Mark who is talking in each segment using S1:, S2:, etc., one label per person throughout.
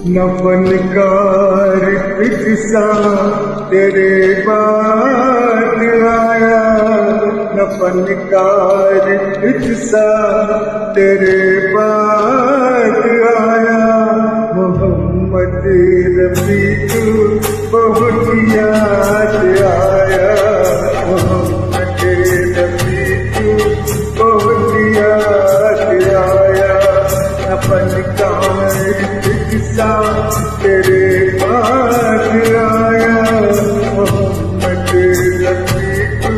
S1: न फनकार तुझसा तेरे बाद आया, न फनकार तुझसा तेरे बाद आया। मोहम्मद रफ़ी तू बहुत याद आया, मोहम्मद रफ़ी तू बहुत याद आया। न फनकार तुझसा तेरे बाद आया, मोहम्मद रफ़ी तू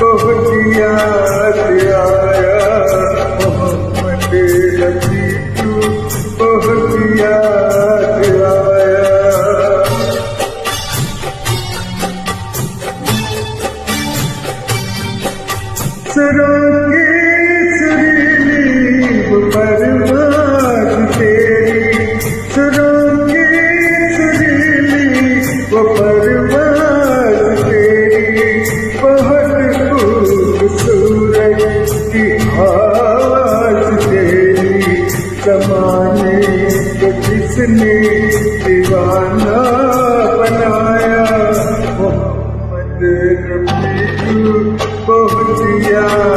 S1: बहुत याद आया, मोहम्मद रफ़ी तू बहुत याद आया। सुरों की सुरीली वो परवाज़ तेरी, सुरों की सुरीली वो परवाज़ तेरी, बहुत खूबसूरत की आवाज़ तेरी। ज़माने को जिसने दीवाना बनाया, मोहम्मद रफ़ी तू बहुत याद